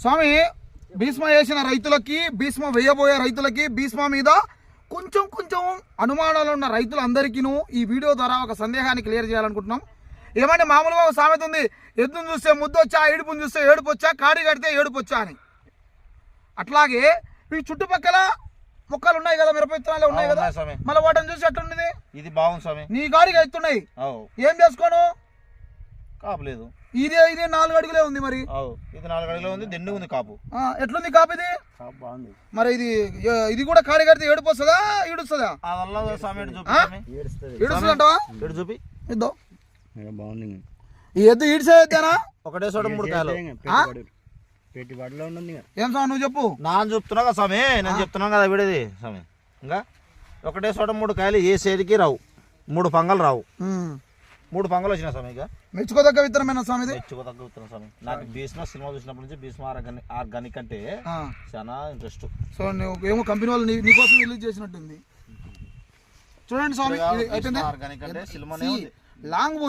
స్వామి భీష్మ వేసిన రైతులకి, భీష్మ వేయబోయే రైతులకి, భీష్మ మీద కొంచెం కొంచెం అనుమానాలు ఉన్న రైతులందరికీను ఈ వీడియో ద్వారా ఒక సందేహాన్ని క్లియర్ చేయాలనుకుంటున్నాం. ఏమంటే మామూలుగా ఒక సామెత ఉంది, ఎద్దును చూస్తే ముద్దొచ్చా, ఏడుపుని చూస్తే ఏడుపు వచ్చా, కాడి కడితే ఏడుపు వచ్చా అని. అట్లాగే ఈ చుట్టుపక్కల మొక్కలు ఉన్నాయి కదా, మిరప విత్తనాలు ఉన్నాయి కదా, మళ్ళీ వాటిని చూసి ఎట్లుంది? ఇది బాగుంది స్వామి, నీ గాడిగా ఎత్తున్నాయి, ఏం చేసుకోను? కాపులేదు. ఇదే 4 అడుగులే ఉంది. మరి ఇది 4 అడుగులే ఉంది, దిండు ఉంది. కాపు ఎట్లుంది? కాపు ఇది బాగుంది. మరి ఇది కూడా కాడి కడితే ఏడుపు వస్తుందా, ఈడుస్తుందా? ఈడుస్తుంది అంటవా? చూపి ఇద్దో బాగుంది. ఈ ఎద్దు ఈడ్చేద్దానా? ఒకటే చోట 3 కాయలు. ఏం స్వామి నువ్వు చెప్పు. నా చెప్తున్నా కదా స్వామి, నేను చెప్తున్నాను కదా విడేది స్వామి. ఇంకా ఒకటే చోట 3 కాయలు, ఏ సైడ్కి రావు, 3 పంగలు రావు. 3 పంగలు వచ్చినా స్వామి. ఇక మెచ్చుకోదగ్గ విత్తనమేనా స్వామి? మెచ్చుకోదగ్గ విత్తనం స్వామి. నాకు భీష్మ సినిమా చూసినప్పటి నుంచి భీష్మ ఆర్గానిక్ అంటే చాలా ఇంట్రెస్ట్. సో నువ్వు ఏమో కంపెనీ వాళ్ళు నీకోసం రిలీజ్ చేసినట్టుంది. చూడండి స్వామి, అయిపోయింది. ఆర్గానిక్ అంటే సినిమానే లాంగ్